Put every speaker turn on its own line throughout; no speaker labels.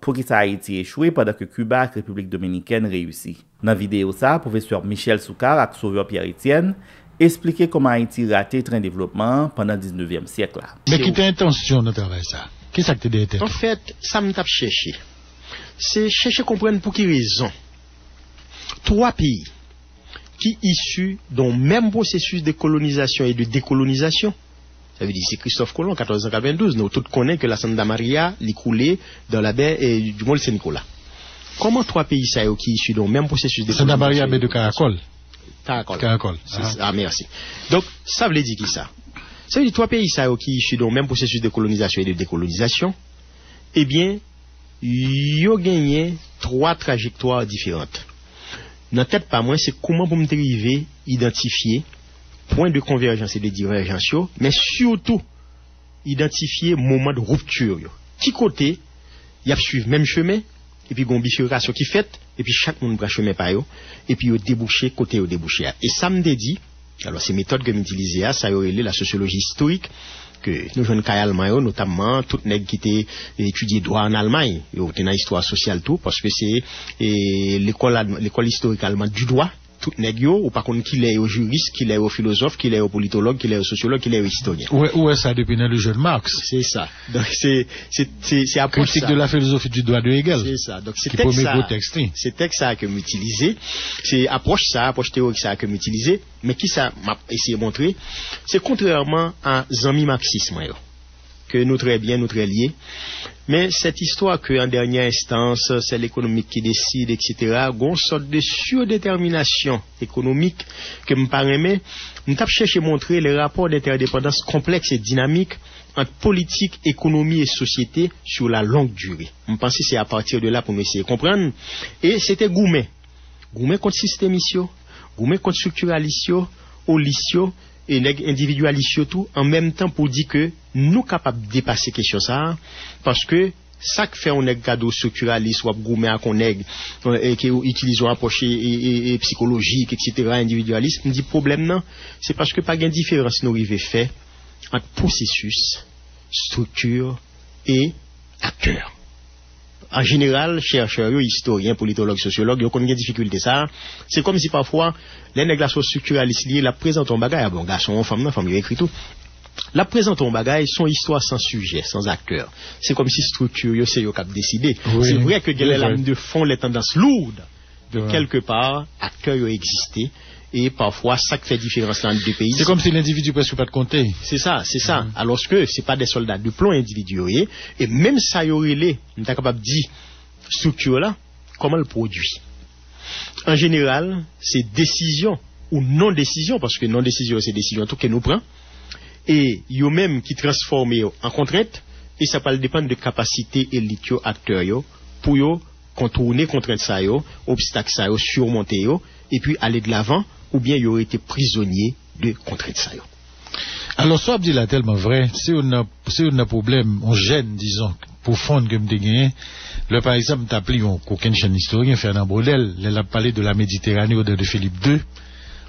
pour qui ça Haïti échoué pendant que Cuba et République dominicaine réussit. Dans la vidéo ça, professeur Michel Soukar et sauveur Pierre-Etienne expliquer comment Haïti raté train développement pendant le 19e siècle.
Mais qui t'a intention de travailler ça? Qu'est-ce que tu as dit?
En fait, ça me tape chercher. C'est chercher comprendre pour quelle raison. 3 pays qui issus d'un même processus de colonisation et de décolonisation. Ça veut dire c'est Christophe Colomb, 1492. Nous tous connaissons que la Santa Maria l'est coulée dans la baie du Mont Saint-Nicolas. Comment 3 pays ça qui issus d'un même processus de
Santa Maria baie de Caracol.
Caracol. Ah merci. Donc ça veut dire qui ça? Ça veut dire 3 pays ça qui issus d'un même processus de colonisation et de décolonisation. Eh bien, ils ont gagné 3 trajectoires différentes. Dans tête pas moins, c'est comment pour me dériver, identifier point de convergence et de divergence, mais surtout identifier moment de rupture. Qui côté, il y a suivre même chemin, et puis une bifurcation qui fait, et puis chaque monde prend chemin par eux, et puis au débouché, côté au débouché. Et ça me dit, alors ces méthodes que j'utilise, ça aurait la sociologie historique, que nous jeunes cas allemands, notamment tout nèg qui était étudié droit en Allemagne, et dans l'histoire sociale tout, parce que c'est l'école historique allemande du droit, tout nèg ou par contre qu'il est au juriste, qu'il est au philosophe, qu'il est au politologue, qu'il est au sociologue, qu'il est au historien.
Où est ça depuis le jeune Marx?
C'est ça. Donc c'est approche
critique de la philosophie du droit de Hegel.
C'est ça. Donc c'est texte ça que m'utiliser, c'est approche théorique ça que m'utiliser, mais qui ça m'a essayé de montrer, c'est contrairement à Zami marxisme que nous très bien nous très liés. Mais cette histoire que en dernière instance c'est l'économique qui décide, etc. Une sorte de surdétermination économique que me paraît, mais nous avons cherché à montrer les rapports d'interdépendance complexes et dynamiques entre politique, économie et société sur la longue durée. Je pense que c'est à partir de là pour nous essayer de comprendre. Et c'était Goumet contre systémisio, Goumet contre structuralisio, holisio, et individualisio tout, en même temps pour dire que nous capables de dépasser question ça, parce que ça que fait on est cadeau structuraliste ou Goumet à qu'on est qui utilisent un approche et psychologique, etc., individualiste, me dit problème non, c'est parce que pas de différence nous arrive fait entre processus, structure et acteur. En général, chercheurs, historiens, politologues, sociologues, ils ont des difficultés ça. C'est comme si parfois, les négociations structuralistes liées, la présentent en bagaille, bon, garçon, femme, il écrit tout. La présente en bagaille, son histoire sans sujet, sans acteur. C'est comme si structure, c'est eux qui ont décidé. Oui, c'est vrai que la ligne de fond, les tendances lourdes, de quelque part, acteurs ont existé. Et parfois, ça fait différence dans les deux pays.
C'est comme si l'individu presque pas de compter.
C'est ça. Alors que c'est pas des soldats de plomb individuels. Et même ça, y aurait les, on est capable de dire, structure là, comment le produit. En général, c'est décision ou non-décision, parce que non-décision, c'est décision tout que nous prenons. Et y a même qui transforme en contrainte, et ça peut dépendre de capacité et litio acteurs pour yo contourner contrainte ça yo, obstacle ça yo, surmonter yo, et puis aller de l'avant, ou bien il aurait été prisonnier de contrainte ça yo.
Alors, soit dit là tellement vrai, si on a un problème, on gêne, disons, pour fond que me gagné, le par exemple, t'as appelé aucun chaîne historien, Fernand Braudel, il a parlé de la Méditerranée au de Philippe II.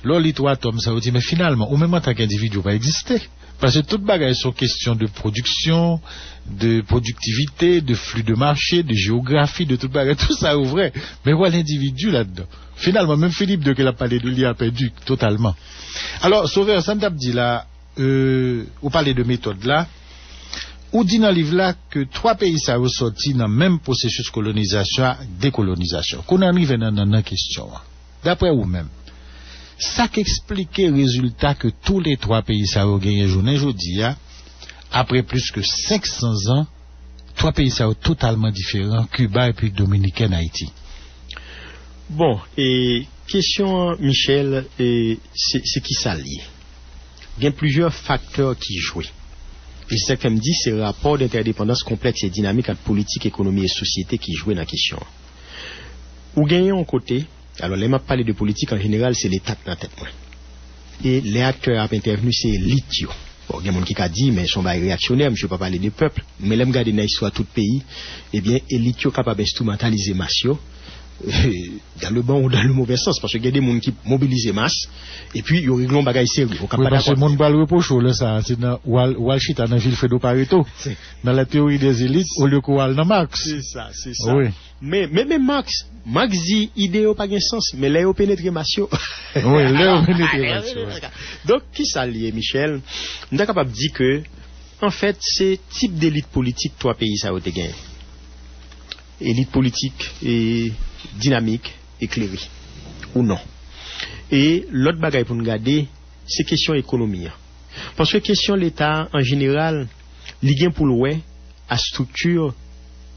Là, les 3 tomes, ça veut dire, mais finalement, au même en tant qu'individu, va exister. Parce que toutes bagages sont questions de production, de productivité, de flux de marché, de géographie, de toute bagages, tout ça est vrai. Mais voilà l'individu là-dedans. Finalement, même Philippe II, qui a parlé de lui, a perdu totalement. Alors, Sauveur, ça me dit là, vous parlez de méthode là, ou dit dans le livre là que 3 pays ça ressorti dans le même processus colonisation, décolonisation. Qu'on arrive dans la question. D'après vous-même. Ça qu'explique le résultat que tous les 3 pays ça ont gagné journée aujourd'hui, après plus que 500 ans, 3 pays ça sont totalement différents, Cuba et puis Dominicaine, Haïti.
Bon, et question, Michel, c'est qui ça lié? Il y a plusieurs facteurs qui jouent. Et ce que me dit, c'est le rapport d'interdépendance complexe et dynamique entre politique, économie et société qui jouent dans la question. Ou gagnons un côté, alors les m'a parlé de politique en général, c'est l'État dans la tête. Et les acteurs intervenus, c'est l'ITIO. Bon, il y a des gens qui ont dit, mais ils sont pas réactionnaires, je ne peux pas parler du peuple. Mais les regarder dans l'histoire de tout pays, eh bien, l'ITIO est capable d'instrumentaliser Massio dans le bon ou dans le mauvais sens, parce qu'il y a des gens qui mobilisent masse, et puis ils réglent un bagage sérieux.
Oui, parce que le monde va le reprocher, là, ça, c'est dans Walshita, dans Vilfredo Pareto, dans la théorie des élites, au lieu qu'on dans Marx.
C'est ça, c'est ça.
Oui.
Mais Marx dit, idée n'a pas de sens, mais là, il pénètre Massio.
Oui, là, il pénètre Massio.
Donc, qui ça lié, Michel? On est capable de dire que, en fait, c'est type d'élite politique, trois pays, ça a été gagné. Élite politique et dynamique, éclairée, ou non. Et l'autre bagaille pour nous garder, c'est question économie. Parce que question l'État, en général, il y a pour le à structure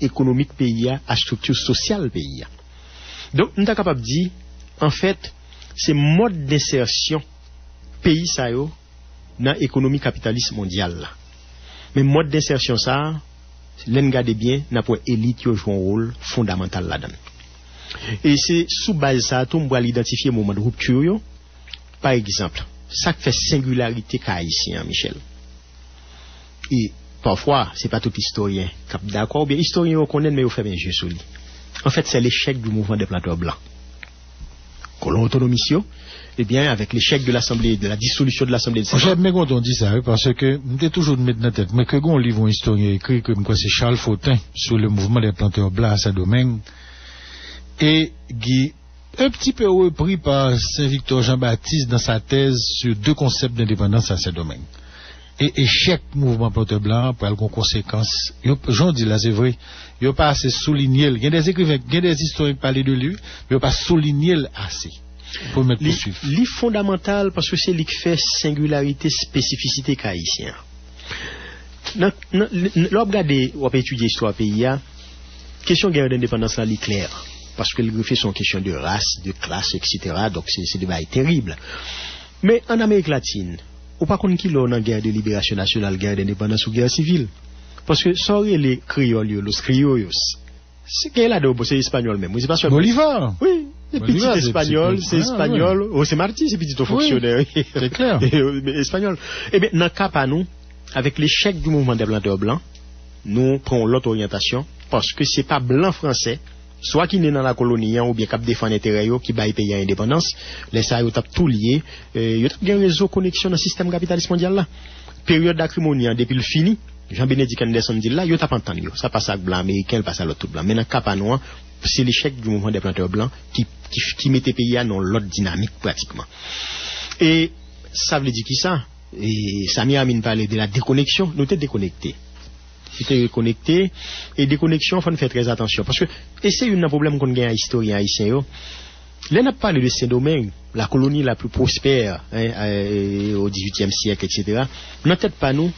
économique pays, à structure sociale pays. Donc, nous sommes capables de dire, en fait, c'est mode d'insertion pays ça yo dans l'économie capitaliste mondiale. Mais mode d'insertion ça, l'en garde bien, n'a pour élite qui joue un rôle fondamental là-dedans. Et c'est sous base ça, tout on va l'identifier moment de rupture yo. Par exemple, ça fait singularité haïtien, Michel. Et parfois, c'est pas tout historien qui d'accord, ou bien historien on connaît mais on fait bien jeu sur lui. En fait, c'est l'échec du mouvement des planteurs blancs. Colon autonomisio, eh bien, avec l'échec de l'Assemblée, de la dissolution de l'Assemblée de
Sénat. J'aime quand on dit ça, parce que, m'était toujours de mettre dans la tête, mais que quand on lit un historien écrit comme quoi c'est Charles Fautin, sur le mouvement des planteurs blancs à Saint-Domingue, et qui, un petit peu repris par Saint-Victor Jean-Baptiste dans sa thèse sur deux concepts d'indépendance à Saint-Domingue. Et échec mouvement planteur blanc pour avoir conséquences. J'en dis là, c'est vrai. Il n'y a pas assez souligné. Il y a des écrivains, il y a des historiens qui parlent de lui, mais il n'y a pas souligné assez. Pour mettre poursuivre.
Li fondamental parce que c'est lui qui fait singularité, spécificité haïtien. L'on regarde, on peut étudier l'histoire pays, question guerre d'indépendance là, li claire. Parce que le fait son question de race, de classe, etc. Donc c'est des bails terribles. Mais en Amérique latine, ou pas qu'on qui l'on en guerre de libération nationale, guerre d'indépendance ou guerre civile. Parce que ça aurait les créoles, les criollos. C'est qu'elle a c'est espagnol même. C'est pas sur
Bolivar.
Oui, c'est petit espagnol, c'est espagnol. Ouais. Oh, c'est Marty, c'est petit fonctionnaire.
Oui, c'est clair.
Espagnol. Eh bien, dans le cas pas nous, avec l'échec du mouvement des planteurs blancs, nous prenons l'autre orientation parce que c'est pas blanc français. Soit qui n'est dans la colonie ou bien qui défend l'intérêt qui baille pays à indépendance, les ça yo tap tout lié, yo tap gen réseau connexion dans le système capitaliste mondial là. Période d'acrimonie depuis le fini, Jean-Bénédicte Anderson dit là, yo tap entendre yo, ça passe à blanc américain, passe à l'autre tout blanc. Mais dans cap noir, c'est l'échec du mouvement des planteurs blancs qui mettait pays dans l'autre dynamique pratiquement. Et ça veut dire qui ça? Et Samir Amin parlait de la déconnexion, nous t'es déconnectés. C'était connecté et déconnexion, il faut faire très attention parce que et c'est un problème qu'on gagne à historien haïtien. Là n'a pas parlé de Saint-Domingue, la colonie la plus prospère au XVIIIe siècle, etc. N'a tête pas nous,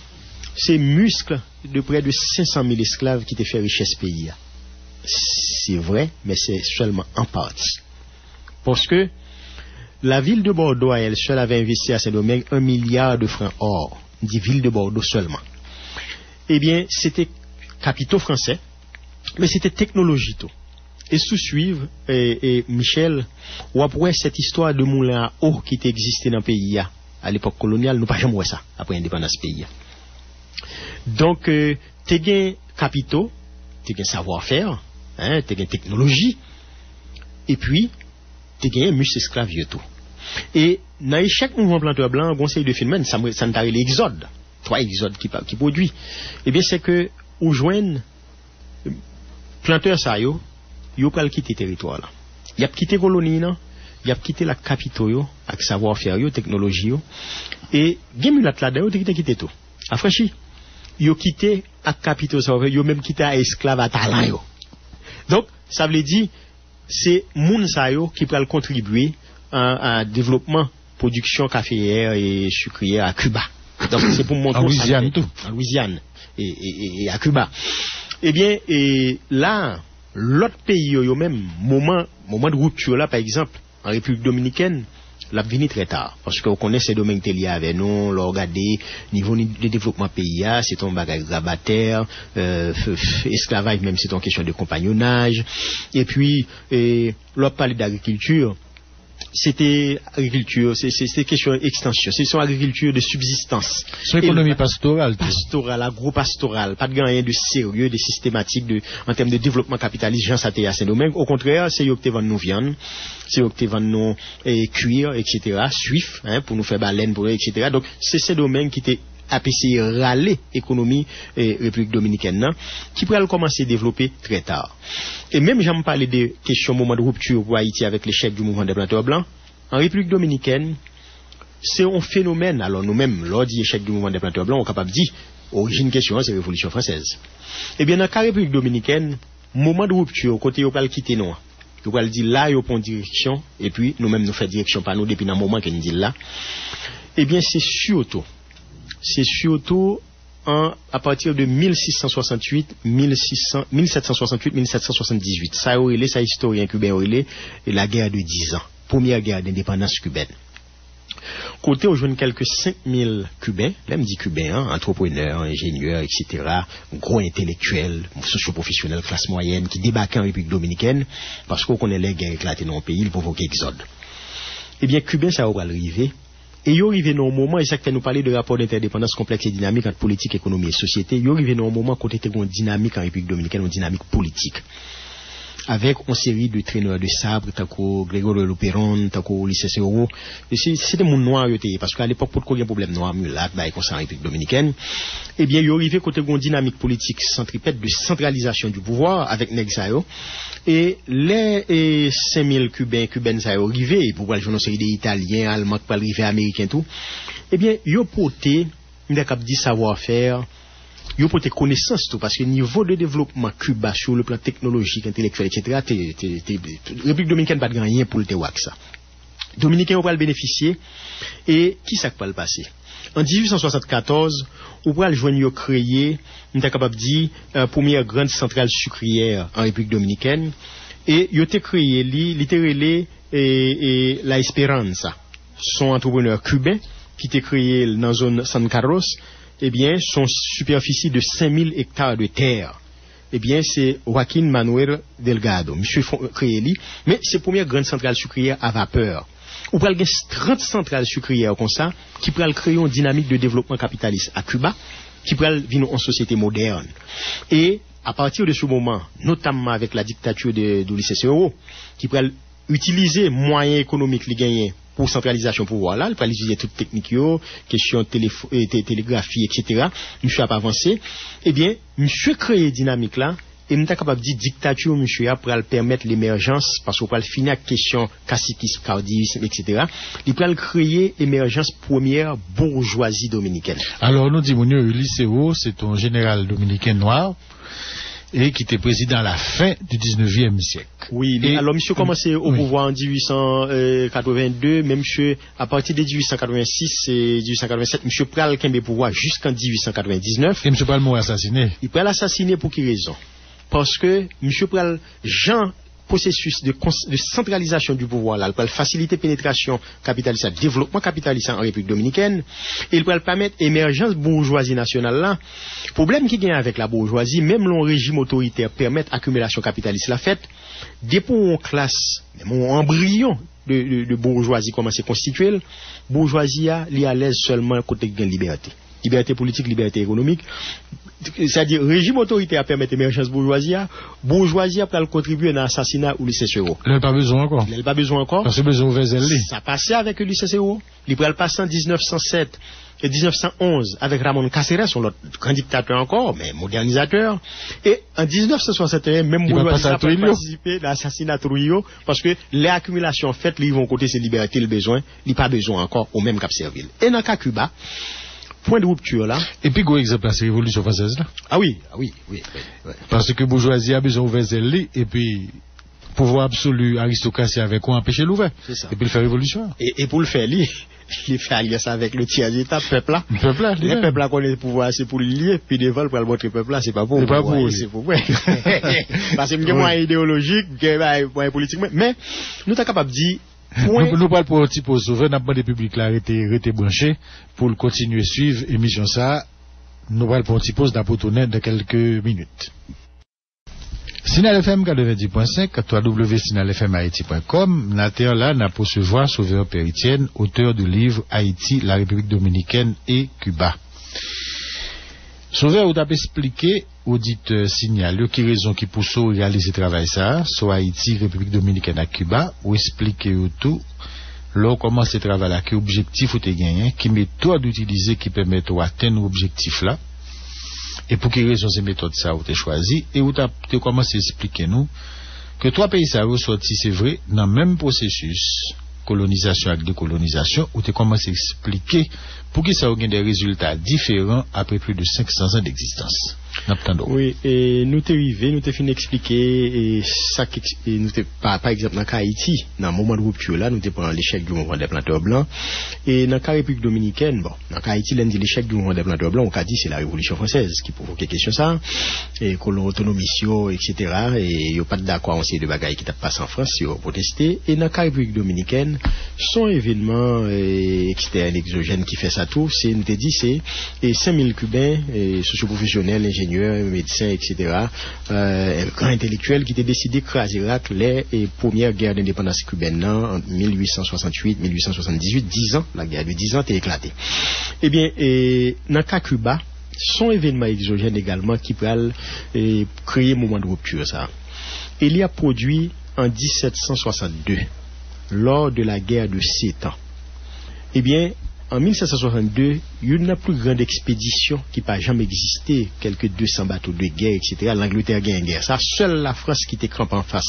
c'est muscles de près de 500 000 esclaves qui te fait richesse pays. C'est vrai, mais c'est seulement en partie. Parce que la ville de Bordeaux, elle seule avait investi à Saint-Domingue 1 milliard de francs or, dit ville de Bordeaux seulement. Eh bien, c'était capitaux français, mais c'était technologie tout. Et sous-suivre, et Michel, ou après cette histoire de moulin à eau qui existait dans le pays à l'époque coloniale, nous pas jamais ça, après l'indépendance pays. Donc, t'es gain capitaux, t'es gain savoir-faire, t'es gain technologie, et puis, t'es gain muscle esclave tout. Et, dans chaque mouvement planteur blanc, on conseil de film, ça ne t'arrive l'exode. 3 exodes qui produit, eh bien c'est que ou joignent planteurs ça yo pral quitter territoire là. Y a quitté colonie là, y a quitté la capitale yo avec savoir-faire yo, technologie yo et gemulat là-dedans yo quitté tout. Affranchi, yo quitté à capitale savoir yo même quitté à esclave à talent yo. Donc ça veut dire c'est moun sa yo qui pral contribuer à développement production caféière et sucrière à Cuba. Donc c'est pour montrer
en Louisiane tout.
En Louisiane et à Cuba. Eh bien, et là, l'autre pays yo même moment de rupture là par exemple en République dominicaine, l'a venu très tard parce qu'on connaît ces domaines liés avec nous, l'on regarde niveau de développement pays c'est un bagage grabataire, esclavage même c'est une question de compagnonnage et puis l'on parle d'agriculture. c'était agriculture, c'est question extension, c'est son agriculture de subsistance.
C'est économie pastorale.
Pastorale, agro-pastorale, pas de rien de sérieux, de systématique en termes de développement capitaliste, Jean Saté à Saint-Domingue. Au contraire, c'est eux qui vendent nos viandes, c'est eux qui vendent nos cuir, etc., suif, pour nous faire baleine, pour eux, etc. Donc, c'est Saint-Domingue qui était APC râler économie République dominicaine non, qui pourrait commencer à développer très tard. Et même j'aime parler de questions moment de rupture pour Haïti avec l'échec du mouvement des planteurs blancs. En République dominicaine, c'est un phénomène. Alors nous-mêmes, lors de l'échec du mouvement des planteurs blancs, on est capable de dire origine question, c'est la Révolution française. Eh bien, dans la République dominicaine, moment de rupture, côté on peut quitter nous. On peut dire là, il prend direction, et puis nous-mêmes nous faisons direction par nous depuis un moment qu'on dit là. Eh bien, c'est surtout à partir de 1768-1778. Ça aurait les historiens cubains aurait la guerre de 10 ans, première guerre d'indépendance cubaine. Côté, on joue quelques 5000 Cubains, là, me dit Cubains, entrepreneurs, ingénieurs, etc., gros intellectuels, socioprofessionnels, classe moyenne, qui débarquent en République dominicaine, parce qu'on connaît les guerres éclatées dans le pays, ils provoquent exode. Eh bien, Cubains, ça va arriver. Et il arrive dans un moment, et ça fait nous parler de rapport d'interdépendance complexe et dynamique entre politique, économie et société, il arrive dans un moment côté une dynamique en République dominicaine, une dynamique politique. Avec une série de traîneurs de sabre, tako Grégoire Loperon, tako Lycée Seoro. C'était mon noir, parce qu'à l'époque, pour qu'il y ait un problème noir, là, comme ça en République dominicaine, eh bien, il arrive côté une dynamique politique centripète de centralisation du pouvoir avec Nexayo. Et les 5000 Cubains, ça arrivé, et pour une série d'Italiens, Allemands, qui arriver Américains, tout, eh bien, ils ont porté, une savoir-faire, ils ont porté connaissance, tout, parce que le niveau de développement Cuba sur le plan technologique, intellectuel, etc., République dominicaine n'a pas de rien pour le TEWAC, ça. Dominicains vont le bénéficier, et qui ça va le passer? En 1874, on va le créer, on est capable de dire, première grande centrale sucrière en République dominicaine, et il a créé, littéralement, la Esperanza, son entrepreneur cubain, qui a créé dans la zone San Carlos, eh bien, son superficie de 5000 hectares de terre. Eh bien, c'est Joaquín Manuel Delgado. Monsieur créé lui, mais c'est la première grande centrale sucrière à vapeur. Ou pral gen 30 centrales sucrières comme ça, qui pral créer une dynamique de développement capitaliste à Cuba, qui pral venir en société moderne. Et à partir de ce moment, notamment avec la dictature de Lycée Seoro, qui pral utiliser moyens économiques les gagnés pour centralisation pouvoir là, il pral utiliser toutes techniques question télégraphie, etc. Monsieur a pas avancé. Eh bien, monsieur créer dynamique là. Et nous sommes capables de dire dictature, monsieur, pour permettre l'émergence, parce qu'on peut finir la question caciquisme, caudillisme, etc. Il peut créer l'émergence première bourgeoisie dominicaine.
Alors, nous disons, Ulysse Seoro, c'est un général dominicain noir, et qui était président à la fin du 19e siècle.
Oui, et alors monsieur commençait au pouvoir en 1882, même monsieur, à partir de 1886 et 1887, monsieur pral kembe pouvoir jusqu'en 1899.
Et monsieur pral mort assassiné.
Il pral assassiné pour quelle raison? Parce que M. Pral, Jean, processus de centralisation du pouvoir, là, il peut faciliter pénétration capitaliste, développement capitaliste en République dominicaine, et il peut permettre émergence bourgeoisie nationale là. Problème qui gagne avec la bourgeoisie, même le régime autoritaire permet accumulation capitaliste la fête, dès pour une classe, même un embryon de bourgeoisie commence à constituer, bourgeoisie est à l'aise seulement côté de liberté. Liberté politique, liberté économique. C'est-à-dire, régime autoritaire permet l'émergence bourgeoisie peut contribuer à l'assassinat ou Lycée Seoro.
Il n'a pas besoin encore.
Il n'a pas besoin encore.
Parce que besoin de
ça passait avec le Lycée Seoro. Il peut le passer en 1907 et 1911 avec Ramon Caceres, son grand dictateur encore, mais modernisateur. Et en 1961, même bourgeoisie a participé à l'assassinat Trujillo parce que les accumulations faites, ils vont côté ses libertés, le besoin, il n'y a pas besoin encore au même Cap Serville. Et dans le cas Cuba, point de rupture là.
Et puis, quoi exemple, c'est la Révolution française là?
Ah oui.
Parce que bourgeoisie a besoin d'ouvrir zèle, et puis, pouvoir absolu, aristocratie avec quoi empêcher l'ouvert.
C'est ça.
Et puis, le faire révolution.
Et pour le faire, il fait alliance avec le tiers d'état, peuple là.
Le peuple là.
Le peuple là connaît le pouvoir, c'est pour le lier, puis des vols pour le montrer peuple là, c'est pas pour.
C'est pas pour.
C'est pour vrai. Parce que il y a un moyen idéologique, il y a un moyen politique, mais, nous sommes capables de dire,
nous parlons pour un petit peu sauver, n'a pas des publics là, arrêté branché, pour continuer à suivre l'émission ça, nous parlons pour un petit pause d'apôtonner de quelques minutes. Signal FM 90.5, www.signalfmhaiti.com. Nater là, n'a poursuivre Sauveur Péritienne, auteur du livre Haïti, la République Dominicaine et Cuba. Sauveur, vous avez expliqué, auditeur signal, qui raison qui pousse à réaliser travail ça, soit Haïti, République Dominicaine et Cuba, ou expliquer tout, là, comment ce travail là, quel objectif vous avez gagné, qui méthode d'utiliser qui permet d'atteindre l'objectif là. Et pour quelles raisons ces méthodes ça vous avez choisi et vous avez commencé à expliquer nous que trois pays ça ressorti c'est vrai dans le même processus colonisation et décolonisation où tu as commencé à expliquer pour que ça ait des résultats différents après plus de 500 ans d'existence.
Oui, et nous t'es arrivé, nous t'es fini expliquer et ça et nous t'es par exemple dans Haïti, dans le moment de rupture là, nous t'es pris l'échec du mouvement des planteurs blancs et dans la République dominicaine, bon, dans Haïti, l'un dit l'échec du mouvement des planteurs blancs, on a dit c'est la Révolution française qui provoque question ça et qu'on autonomie etc. et y a pas d'accord on sait de bagailles qui t'a passé en France, ils ont protesté et dans la République dominicaine, son événement externe exogène qui fait ça tout, c'est nous t'es dit c'est 5000 Cubains socioprofessionnels, ingénieurs, médecins, etc. Grand intellectuel qui était décidé de craser les premières guerres d'indépendance cubaine en 1868-1878, 10 ans, la guerre de 10 ans était éclatée. Eh bien, dans le cas Cuba, son événement exogène également qui peut créer un moment de rupture. Ça. Il y a produit en 1762, lors de la guerre de 7 ans. Eh bien, en 1762, il y a une plus grande expédition qui n'a jamais existé, quelques 200 bateaux de guerre, etc. L'Angleterre gagne une guerre. Ça, seule la France qui était crampée en face,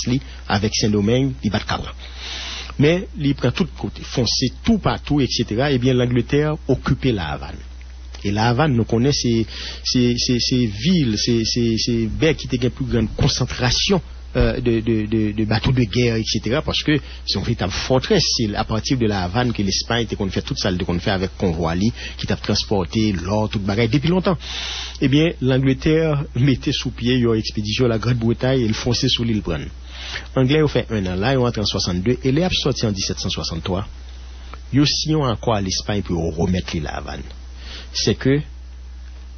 avec Saint-Domingue, il bat cabra. Mais, il prend tout de côté, foncé tout partout, etc. Eh bien, l'Angleterre occupait la Havane. Et la Havane, nous connaissons ces villes, ces bains qui étaient une plus grande concentration de bateaux de guerre, etc. Parce que c'est une véritable forteresse. C'est à partir de la Havane que l'Espagne était qu'on fait toute ça qu'on fait avec Convoili, qui t'a transporté l'or, toute bagaille depuis longtemps. Eh bien, l'Angleterre mettait sous pied une expédition à la Grande-Bretagne et il fonçait sur l'île Brune. Anglais ont fait un an là, ils ont entré en 62 et les a sorti en 1763. Ils ont signé encore à l'Espagne pour remettre la Havane. C'est que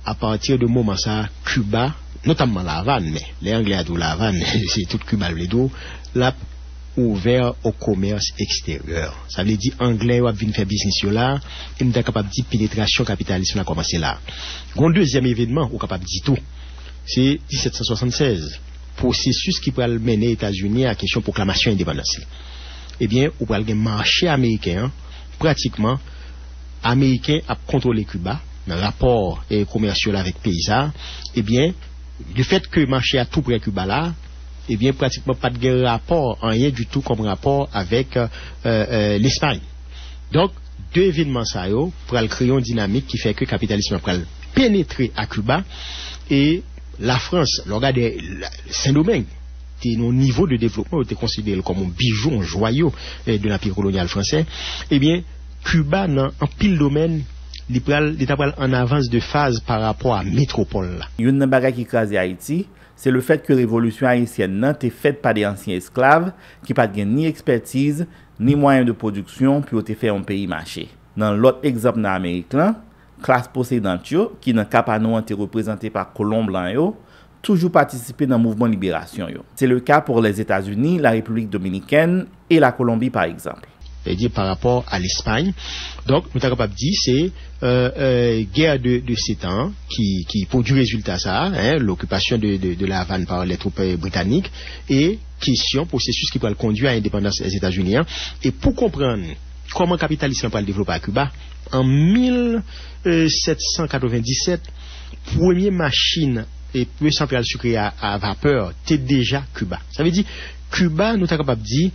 à partir de moment ça, Cuba, notamment la Havane, mais les Anglais à tout la Havane, c'est tout Cuba le dos, l'a ouvert au commerce extérieur. Ça veut dire Anglais ont venir faire business là, et nous sommes capables de dire pénétration capitaliste a commencé là. Un deuxième événement, on est capable de dire tout, c'est 1776, processus qui peut mener les États-Unis à la question de proclamation d'indépendance. Eh bien, on peut le marché américain, pratiquement, américain a contrôlé Cuba, dans le rapport commercial avec Paysa, eh bien, le fait que le marché a tout près Cuba là, eh bien, pratiquement pas de rapport, rien du tout comme rapport avec l'Espagne. Donc, deux événements ça pour créer une dynamique qui fait que le capitalisme va pénétrer à Cuba et la France, le regard de Saint-Domingue, nos niveaux de développement étaient considérés comme un bijou, un joyau de l'empire colonial français, eh bien, Cuba, dans un pile domaine, l'État en avance de phase par rapport à métropole là.
Une bagage qui crase Haïti, c'est le fait que la révolution haïtienne n'a été faite par des anciens esclaves qui n'ont pas ni expertise ni moyens de production pour te faire un pays marché. Dans l'autre exemple dans l'Amérique, classe possédante qui dans Capano été représentée par colons blancs toujours participé dans le mouvement de libération. C'est le cas pour les États-Unis, la République dominicaine et la Colombie par exemple.
C'est-à-dire par rapport à l'Espagne. Donc, nous sommes capables de dire c'est guerre de 7 ans qui produit résultat ça, l'occupation de la Havane par les troupes britanniques et question, processus qui peut le conduire à l'indépendance des États-Unis. Et pour comprendre comment le capitalisme peut le développer à Cuba, en 1797, première machine et première centrale sucrée à vapeur, c'était déjà Cuba. Ça veut dire, Cuba, nous sommes capables de dire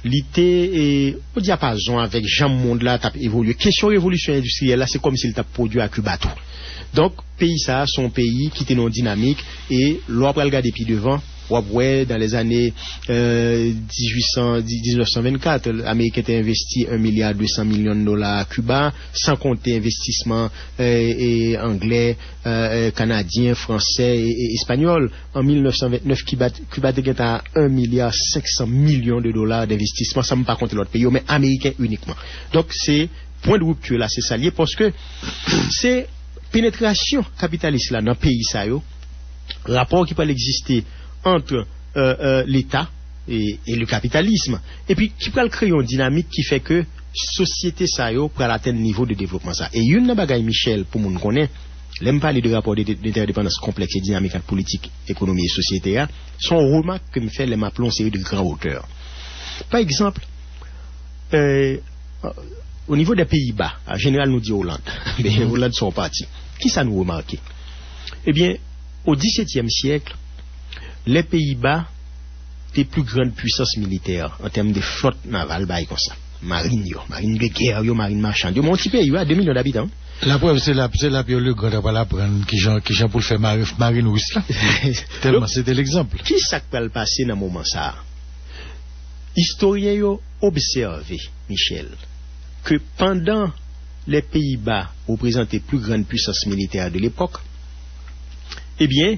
l'été au diapason avec Jean Monde là t'a évolué. Question révolution industrielle là, c'est comme s'il t'a produit à Cuba tout. Donc pays ça son pays qui était non dynamique et l'on va regarder puis devant ouais dans les années 1924 l'Amérique a investi 1,2 milliard à Cuba sans compter investissement anglais, canadien, français et espagnol. En 1929 Cuba a 1,5 milliard d'investissement, ça ne me pas compter l'autre pays mais américain uniquement. Donc c'est point de rupture là, c'est ça lié parce que c'est pénétration capitaliste là dans le pays ça yo, rapport qui peut exister entre l'État et le capitalisme. Et puis, qui peut créer une dynamique qui fait que société ça yo pour atteindre niveau de développement ça. Et une bagaille Michel pour moun connaît, l'aime parler de rapport d'interdépendance complexe et dynamique entre politique, économie et société, son remarque que me fait les m'appelons série de grands auteurs. Par exemple, au niveau des Pays-Bas, en général nous dit Hollande, mais Hollande sont partis. Qui ça nous remarque? Eh bien, au XVIIe siècle, les Pays-Bas des plus grandes puissances militaires en termes de flotte navale, comme ça. Marine de guerre, marine marchande. Mon petit pays, 2 millions d'habitants.
La preuve, c'est la pire le grand à l'apprendre qui Jean pour le faire marine russe là. Tellement c'était l'exemple.
Qui ça peut le passer dans le moment ça? Historiens ont observé, Michel, que pendant les Pays-Bas représentaient plus grande puissance militaire de l'époque, eh bien,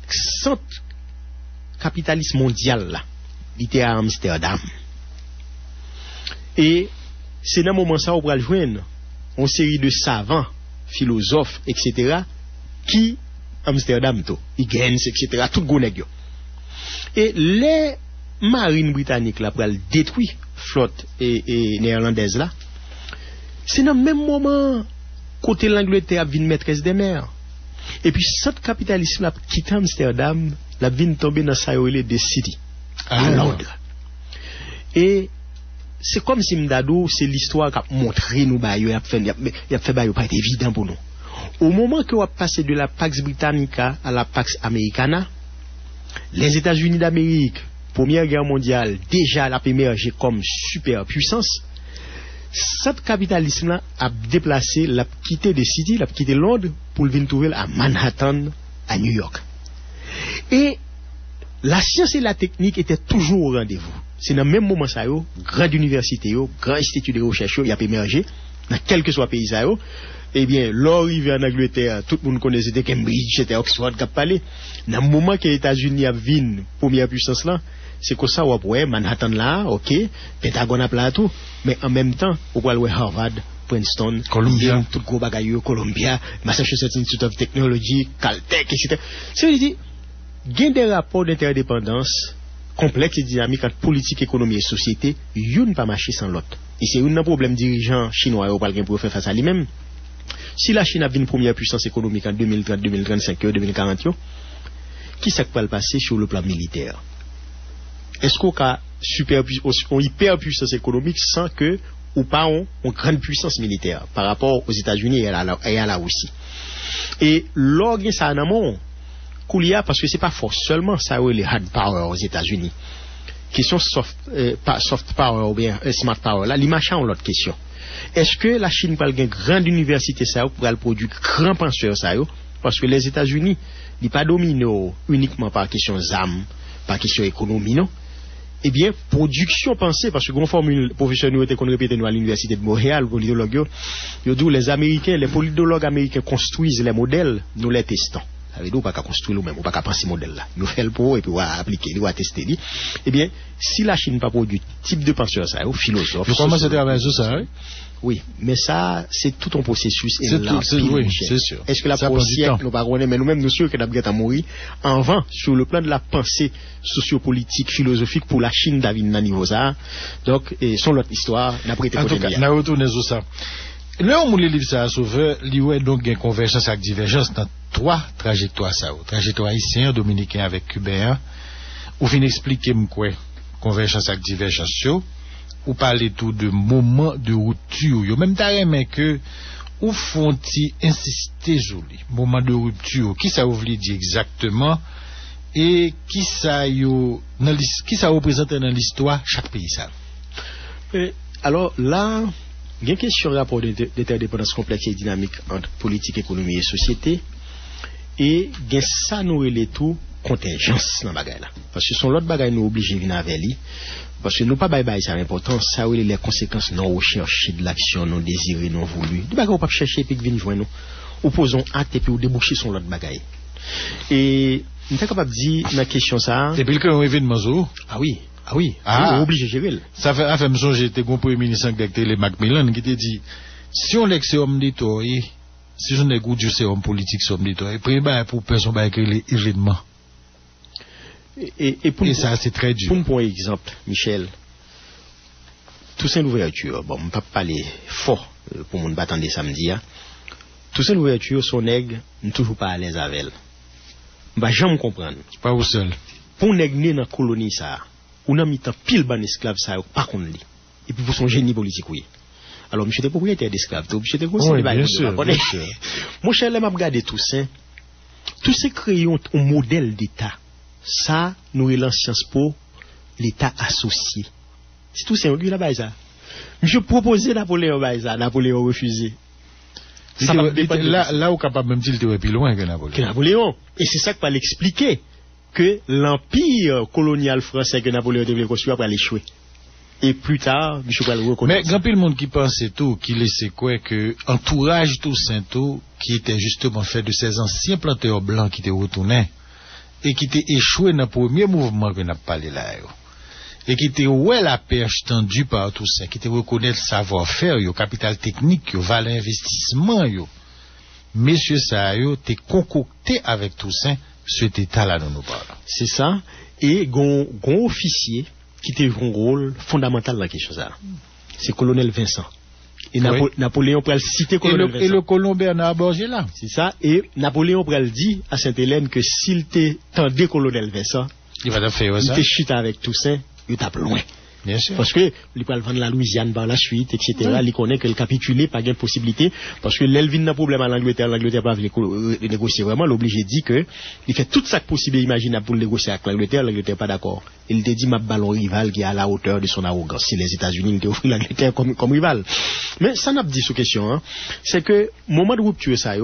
centre capitaliste mondial là, il était à Amsterdam. Et c'est dans ce moment ça où on va joindre une série de savants, philosophes, etc., qui, Amsterdam, Huygens, etc., tout le monde. Et les marines britanniques là, pour détruire flotte et néerlandaise là, c'est dans le même moment côté l'Angleterre vient maîtresse des mers. Et puis, cette capitalisme là, quitte Amsterdam, la vient tomber dans sa de City, à Londres. Et c'est comme si Mdado, c'est l'histoire qui a montré nous, il a fait, pas être évident pour nous. Au moment que on a passé de la Pax Britannica à la Pax Americana, les États-Unis d'Amérique, Première Guerre mondiale, déjà l'a émergé comme superpuissance. Cette capitalisme-là a déplacé, l'a quitté de City, l'a quitté Londres pour venir trouver à Manhattan, à New York. Et la science et la technique étaient toujours au rendez-vous. C'est dans le même moment ça, grande université, grand institut de recherche, il a émergé, dans quel que soit pays ça, eh bien, l'arrivée en Angleterre, tout le monde connaissait c'était Cambridge, c'était Oxford qui a parlé. Dans le moment que les États-Unis a vu première puissance là, c'est que ça, ouais, Manhattan là, ok, Pentagone a plat tout, mais en même temps, on voit Harvard, Princeton,
Columbia,
tout gros bagaille, Columbia, Massachusetts Institute of Technology, Caltech, etc. C'est ce que je dis, gain des rapports d'interdépendance complexe et dynamique entre politique, économie et société, une pas marcher sans l'autre. Et c'est un problème dirigeant chinois ou pas pour faire face à lui-même. Si la Chine a une première puissance économique en 2030, 2035, 2040, qui ça peut le passer sur le plan militaire? Est-ce qu'on a une hyperpuissance économique sans que ou pas une grande puissance militaire par rapport aux États-Unis et à la Russie? Et l'orgue ça en amont, parce que c'est pas force seulement ça les hard power aux États-Unis. Question soft power ou bien smart power là, l'image en l'autre question. Est-ce que la Chine peut gagner grande université ça pour produire grand penseur ça parce que les États-Unis n'est pas dominé uniquement par question ZAM, par question économie non? Eh bien, production pensée, parce que une formule professionnelle était qu'on répétait nous à l'université de Montréal, politologue, les Américains, les politologues américains construisent les modèles, nous les testons. Ça veut dire pas qu'à construire nous-mêmes, pas qu'à penser modèle là. Nous faisons le pour et puis on va appliquer, on va tester. Eh bien, si la Chine n'a pas produit type de penseur ça, au philosophe.
Vous commencez à travailler sur ça, oui?
Oui, mais ça, c'est tout un processus.
C'est sûr.
Est-ce que la procédure, nous pas mais nous-mêmes, nous sommes que nous avons mourir en vain sur le plan de la pensée sociopolitique, philosophique pour la Chine d'Avin niveau ça. Donc, son l'autre histoire, n'a pas été
en tout cas, nous retournons sur ça. Là, on livre ça à Sauveur, il y a donc une convergence avec divergence dans 3 trajectoires ça. Trajectoire haïtien, dominicain avec cubain. Ou fin expliquer quoi, convergence avec divergence. Ou parler tout de moment de rupture. Yo même t'as mais que ou font-ils insister joli moment de rupture. Qui ça veut dire exactement et qui ça représente dans l'histoire chaque pays ça.
Alors là, il y a une question de rapport d'interdépendance complexe et dynamique entre politique, économie et société. Et il y a ça nous relève tout contingence dans bagaille là. Parce que son l'autre bagaille nous oblige à venir avec lui. Parce que nous pas bail ça important, ça relève les conséquences non recherchées de l'action non désirée non voulue. Du bagaille on pas chercher puis venir joindre nous. Opposons acte et puis déboucher son l'autre bagaille. Et nous sommes capables de dire dans la question ça.
Depuis que un événement zo.
Ah oui. On oblige à gérer.
Ça fait me songer j'étais un premier ministre anglais les Macmillan qui t'a dit si on l'ex homme d'état si je n'ai goût du homme politique homme d'état premier pour personne va écrire les événements.
Et
ça, c'est très dur.
Pour un exemple, Michel, Toussaint Louverture, bon, on ne peut pas parler fort pour mon battant des samedis. Hein. Toussaint Louverture, son nègre, n'est toujours pas à l'aise avec elle. Bah, j'aime comprendre.
Pas au seul.
Pour nègre né dans la colonie, ça, on a mis un pile ban esclave, ça, par contre, lui. Et puis pour son génie politique, oui. Alors, monsieur était propriétaire d'esclaves, donc monsieur était conseiller.
Oui, bien sûr.
Mon cher, là, m'a regardé Toussaint. Tous ces crayons au modèle d'État, ça, nous est l'ancien Sciences l'État associé. C'est tout simple, là, ça. Je proposais Napoléon, ça, Napoléon refusé.
Là, on est capable même de dire plus loin que
Napoléon. Et c'est ça que va l'expliquer, que l'empire colonial français que Napoléon devait construire après l'échouer. Et plus tard, je vais le reconnaître.
Mais grand pile monde qui pensait tout, qui laissait quoi que entourage Toussaint tout, qui était justement fait de ces anciens planteurs blancs qui étaient retournés et qui étaient échoués dans le premier mouvement que n'a parlé là. Et qui était ouais la perche tendue par Toussaint, qui était reconnaître le savoir-faire, le capital technique, le valeur investissement. Messieurs ça, t'es concocté avec Toussaint, cet état-là dont nous parlons.
C'est ça. Et gon officier qui était un rôle fondamental dans quelque chose là. C'est colonel Vincent. Et oui. Napoléon pourrait le citer colonel Vincent.
Et le colon Bernard Borgé là.
C'est ça. Et Napoléon pourrait le dire à Sainte-Hélène que s'il t'entendait colonel Vincent,
il va te faire ça.
Il te chita avec Toussaint, il tape loin.
Bien sûr.
Parce que il peut vendre la Louisiane par la suite, etc. Oui. Il connaît que le capitulé pas gain possibilité parce que l'Elvin n'a problème à l'Angleterre pas négocier vraiment, l'obligé dit que il fait tout ça possible et imaginable pour négocier avec l'Angleterre pas d'accord. Il te dit ma ballon rival qui est à la hauteur de son arrogance. Si les États-Unis te offrent l'Angleterre comme rival. Mais ça n'a pas dit sous question, hein. C'est que moment de rupture ça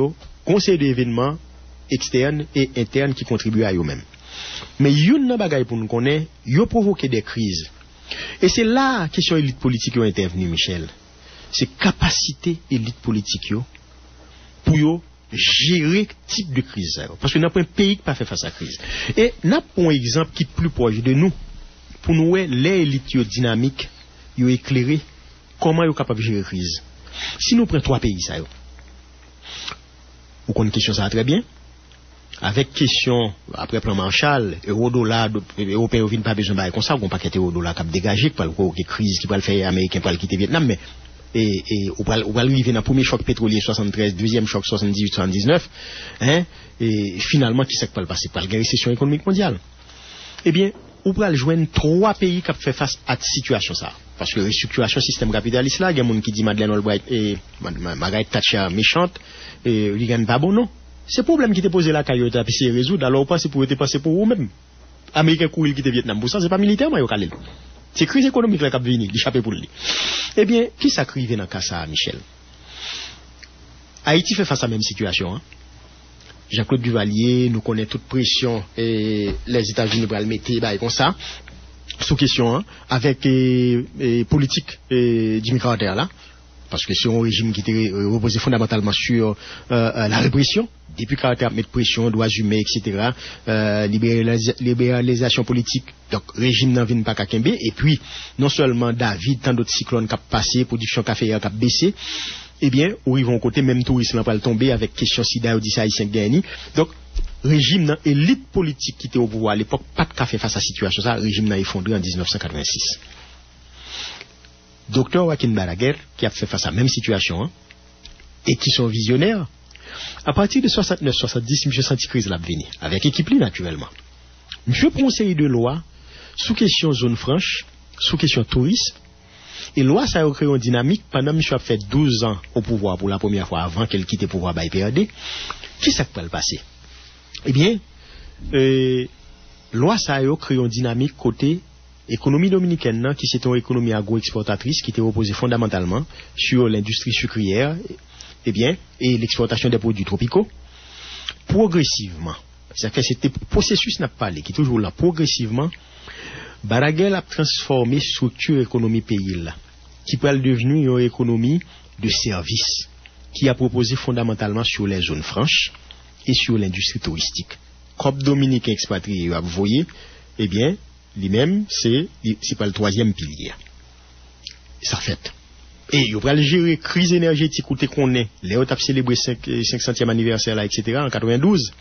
conseil d'événements externes et internes qui contribuent à eux-mêmes. Mais une bagaille pour nous connaître, yo provoqué des crises. Et c'est là que question élite politique qui ont intervenu, Michel. C'est capacité élite politique pour gérer type de crise. Parce que nous n'avons pas un pays qui n'a pas fait face à la crise. Et nous avons un exemple qui est plus proche de nous. Pour nous, les élites dynamiques, ils éclairé comment ils sont capables de gérer la crise. Si nous prenons 3 pays, ça, vous connaissez question ça très bien. Avec question, après plan Marshall, euro-dollar, européens ne pas besoin de comme ça, on ne pas quitter euro-dollar qui a dégagé, pour le crise qui va le faire américain pour le quitter Vietnam, mais, on va arriver dans le premier choc pétrolier 73, deuxième choc 78, 79, hein, et finalement, qui sait que va le passer par la récession économique mondiale. Eh bien, on va joindre 3 pays qui ont fait face à cette situation, ça. Parce que la restructuration système capitaliste là, il y a des gens qui disent Madeleine Albright et Margaret Thatcher méchante, et Reagan pas bon, non. C'est problème qui t'est posé là, quand il a pu résoudre, alors pas c'est pour être passé pour vous-même. Américain courir qui était Vietnam, pour ça, c'est pas militaire, mais il c'est crise économique là qui a venu, d'échapper pour lui. Eh bien, qui s'acrive dans le cas ça, Michel? Haïti fait face à la même situation, hein. Jean-Claude Duvalier, nous connaît toute pression, et les États-Unis vont le mettre, bah, comme ça, sous question, hein, avec, politique, Jimmy Carter là. Parce que c'est un régime qui était reposé fondamentalement sur la répression, depuis Carter met pression, droits humains, etc., libéralisation politique, donc régime n'en vient pas qu'à Kembe, et puis non seulement David, tant d'autres cyclones qui ont passé, production café qui a baissé, eh bien, où ils vont côté même tourisme n'a pas le tomber avec question sida ou 10 haïtiens gagné. Donc, régime dans élite politique qui était au pouvoir à l'époque, pas de café face à la situation, ça, régime n'a effondré en 1986. Docteur Joaquin Balaguer, qui a fait face à la même situation, hein, et qui sont visionnaires, à partir de 69-70, M. senti crise l'a venu, avec équipe naturellement. M. prend une série de lois, sous question zone franche, sous question tourisme, et loi ça a créé une dynamique pendant M. a fait 12 ans au pouvoir pour la première fois avant qu'elle quitte le pouvoir par PRD. Qui ça peut le passer? Eh bien, loi ça a créé une dynamique côté économie dominicaine, qui c'est une économie agro-exportatrice qui était reposée fondamentalement sur l'industrie sucrière, eh bien, et l'exportation des produits tropicaux, progressivement. C'est-à-dire que c'était processus n'a pas parlé, qui est toujours là, progressivement, Balaguer a transformé structure économie pays là, qui peut devenir une économie de services, qui a proposé fondamentalement sur les zones franches et sur l'industrie touristique. Comme dominicain expatrié, vous voyez, eh bien, lui-même, c'est pas le 3e pilier. Ça fait. Et il va gérer crise énergétique où qu'on est. Léo a célébré 500e anniversaire là, etc. en 92.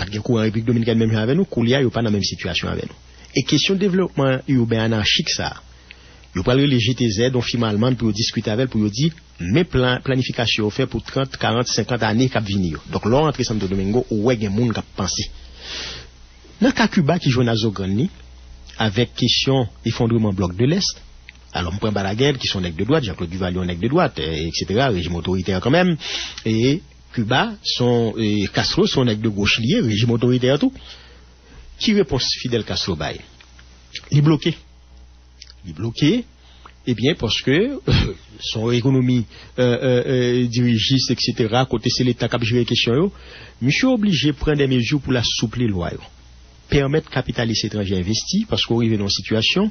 pas de courant République dominicaine même avec nous, Koulia, yo pas dans la même situation avec nous. Et question de développement urbain anarchique ça. Yo parle les GTZ dont finalement pour discuter avec pour dire mes planification fait pour 30, 40, 50 années qui venir. Donc là entre Santo Domingo ouais gen moun qui penser. Dans cas Cuba qui joue Nazogani avec question effondrement bloc de l'Est. Alors, on prend Balaguer, qui sont nègres de droite, Jean-Claude Duvalier, nègre de droite, etc., régime autoritaire quand même. Et Cuba, Castro, sont nègres de gauche liés, régime autoritaire tout. Qui réponse Fidel Castro bail? Il est bloqué. Il est bloqué, eh bien, parce que son économie dirigiste, etc., côté c'est l'État qui a géré la question, monsieur obligé de prendre des mesures pour la soupler loi. Permettre capitalistes étrangers investis, parce qu'on arrive dans une situation,